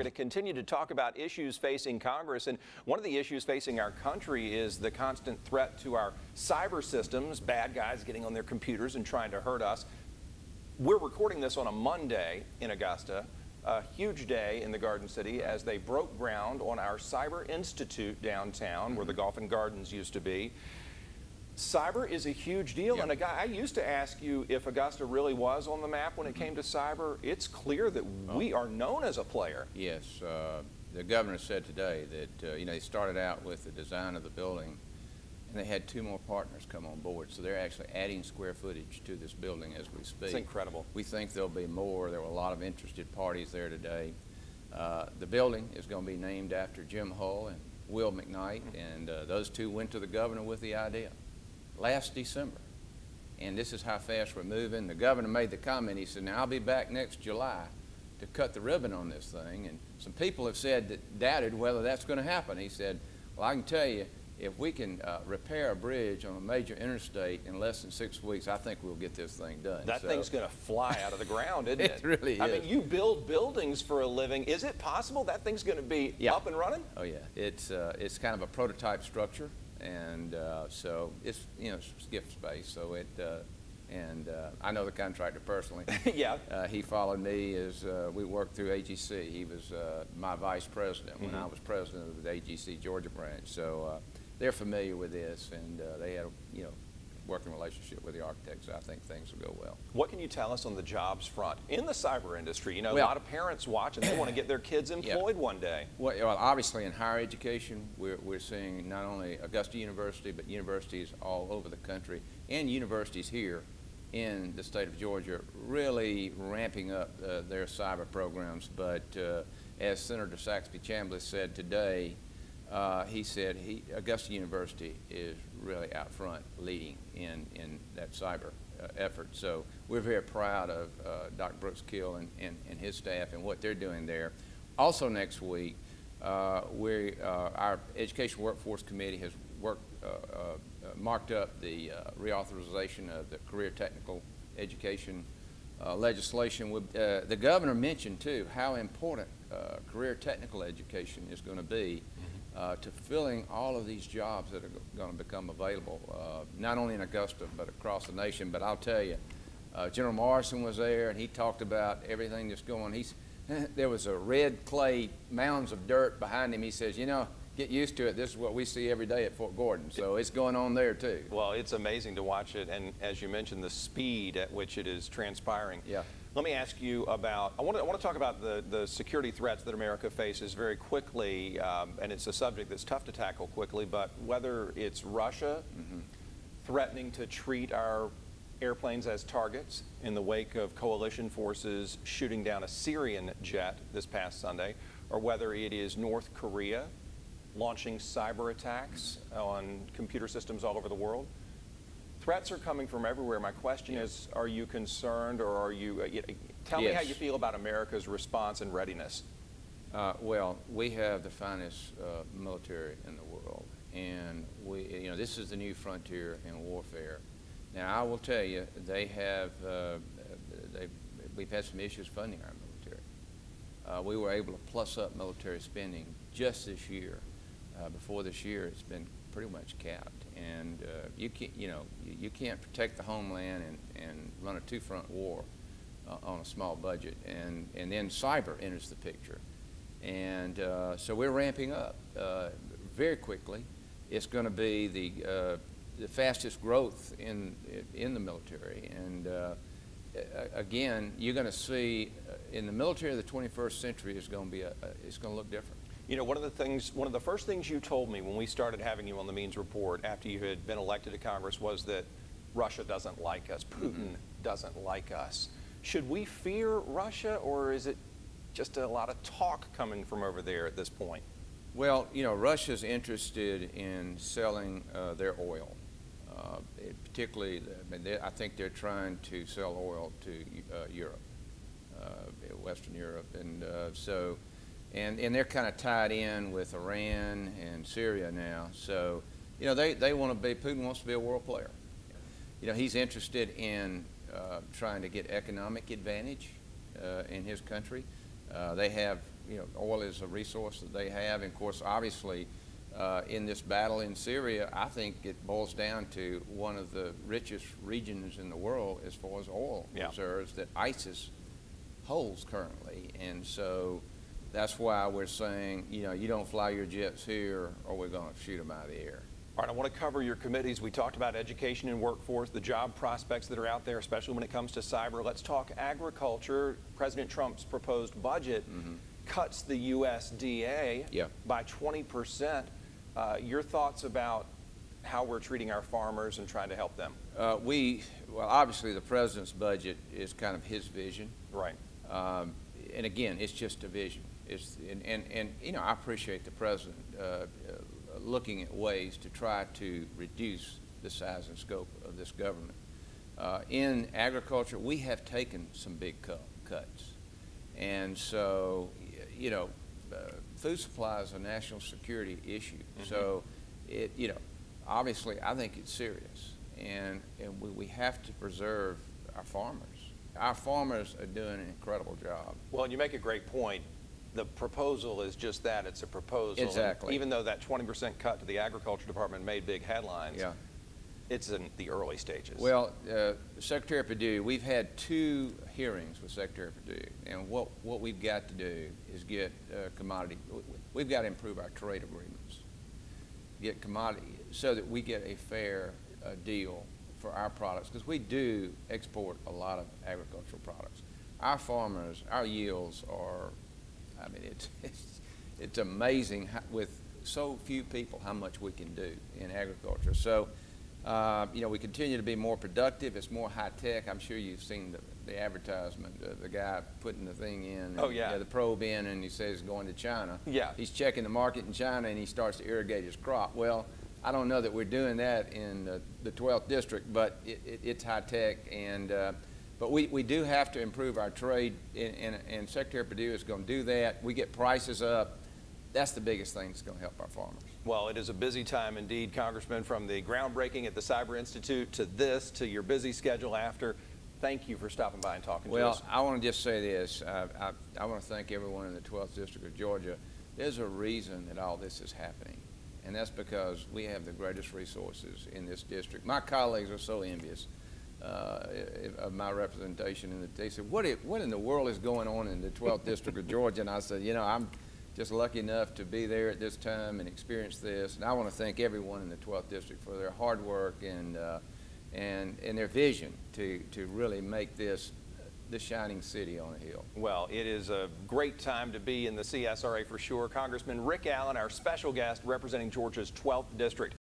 going to continue to talk about issues facing Congress, and one of the issues facing our country is the constant threat to our cyber systems, bad guys getting on their computers and trying to hurt us. We're recording this on a Monday in Augusta, a huge day in the Garden City as they broke ground on our Cyber Institute downtown where the Golf and Gardens used to be. Cyber is a huge deal, Yep. and I used to ask you if Augusta really was on the map when it came to cyber. It's clear that we are known as a player. Yes, the governor said today that you know, they started out with the design of the building, and they had 2 more partners come on board, so they're actually adding square footage to this building as we speak. It's incredible. We think there'll be more. There were a lot of interested parties there today. The building is going to be named after Jim Hull and Will McKnight, and those 2 went to the governor with the idea last December. And this is how fast we're moving. The governor made the comment, he said, now I'll be back next July to cut the ribbon on this thing. And some people have said that doubted whether that's going to happen. He said, well, I can tell you, if we can repair a bridge on a major interstate in less than 6 weeks, I think we'll get this thing done. That thing's going to fly out of the ground, isn't it? It really is. I mean, you build buildings for a living. Is it possible that thing's going to be up and running? Oh, yeah. It's kind of a prototype structure. And so it's, you know, it's gift space. So it, I know the contractor personally. Yeah. He followed me as we worked through AGC. He was my vice president when I was president of the AGC Georgia branch. So they're familiar with this, and they had a, you know, working relationship with the architects. I think things will go well. What can you tell us on the jobs front in the cyber industry? You know, well, a lot of parents watch and they want to get their kids employed one day. Well, obviously in higher education, we're seeing not only Augusta University, but universities all over the country and universities here in the state of Georgia really ramping up their cyber programs. But as Senator Saxby Chambliss said today, he said Augusta University is really out front leading in that cyber effort. So we're very proud of Dr. Brooks Kill and his staff and what they're doing there. Also next week, our Education Workforce Committee has marked up the reauthorization of the career technical education legislation. The governor mentioned too how important career technical education is going to be to filling all of these jobs that are going to become available, not only in Augusta, but across the nation. But I'll tell you, General Morrison was there, and he talked about everything that's going. There was a red clay mounds of dirt behind him. He says, you know, get used to it. This is what we see every day at Fort Gordon. So it's going on there, too. Well, it's amazing to watch it, and as you mentioned, the speed at which it is transpiring. Yeah. Let me ask you about, I want to talk about the security threats that America faces very quickly, and it's a subject that's tough to tackle quickly, but whether it's Russia threatening to treat our airplanes as targets in the wake of coalition forces shooting down a Syrian jet this past Sunday, or whether it is North Korea launching cyber attacks on computer systems all over the world. Threats are coming from everywhere. My question is, are you concerned, or are you, tell me how you feel about America's response and readiness. Well, we have the finest military in the world, and you know, this is the new frontier in warfare. Now, I will tell you, we've had some issues funding our military. We were able to plus up military spending just this year. Before this year, it's been pretty much capped, and you can't protect the homeland and run a 2-front war on a small budget, and then cyber enters the picture, and so we're ramping up very quickly. It's going to be the fastest growth in the military, and again, you're going to see in the military of the 21st century is going to be it's going to look different. You know, one of the first things you told me when we started having you on the Means Report after you had been elected to Congress was that Russia doesn't like us, Putin doesn't like us. Should we fear Russia, or is it just a lot of talk coming from over there at this point? Well, you know, Russia's interested in selling their oil. Particularly, I think they're trying to sell oil to Europe, Western Europe, and so. And they're kind of tied in with Iran and Syria now. So, you know, they want to be, Putin wants to be a world player. You know, he's interested in trying to get economic advantage in his country. They have oil is a resource that they have. And of course, obviously, in this battle in Syria, I think it boils down to one of the richest regions in the world as far as oil reserves that ISIS holds currently. And so that's why we're saying, you don't fly your jets here or we're going to shoot them out of the air. All right, I want to cover your committees. We talked about education and workforce, the job prospects that are out there, especially when it comes to cyber. Let's talk agriculture. President Trump's proposed budget cuts the USDA by 20%. Your thoughts about how we're treating our farmers and trying to help them? Well, obviously the president's budget is kind of his vision. Right. And again, it's just a vision. And I appreciate the president looking at ways to try to reduce the size and scope of this government. In agriculture, we have taken some big cuts. And so, food supply is a national security issue. So, obviously, I think it's serious. And we have to preserve our farmers. Our farmers are doing an incredible job. Well, and you make a great point. The proposal is just that. It's a proposal. Exactly. And even though that 20% cut to the Agriculture Department made big headlines, it's in the early stages. Well, Secretary Perdue, we've had 2 hearings with Secretary Perdue, and what we've got to do is get we've got to improve our trade agreements, get commodity, so that we get a fair deal for our products, because we do export a lot of agricultural products. Our farmers, our yields are, it's amazing with so few people how much we can do in agriculture. So, we continue to be more productive. It's more high tech. I'm sure you've seen the advertisement, the guy putting the thing in, the probe in, and he says he's going to China. Yeah. He's checking the market in China, and he starts to irrigate his crop. Well, I don't know that we're doing that in the 12th district, but it's high tech, and but we do have to improve our trade, and Secretary Perdue is going to do that. We get prices up. That's the biggest thing that's going to help our farmers. Well, it is a busy time indeed, Congressman, from the groundbreaking at the Cyber Institute to this, to your busy schedule after. Thank you for stopping by and talking to us. Well, I want to just say this. I want to thank everyone in the 12th District of Georgia. There's a reason that all this is happening, and that's because we have the greatest resources in this district. My colleagues are so envious of my representation, and they said, what in the world is going on in the 12th District of Georgia? And I said, I'm just lucky enough to be there at this time and experience this. And I want to thank everyone in the 12th District for their hard work and their vision to really make this the shining city on a hill. Well, it is a great time to be in the CSRA for sure. Congressman Rick Allen, our special guest representing Georgia's 12th District.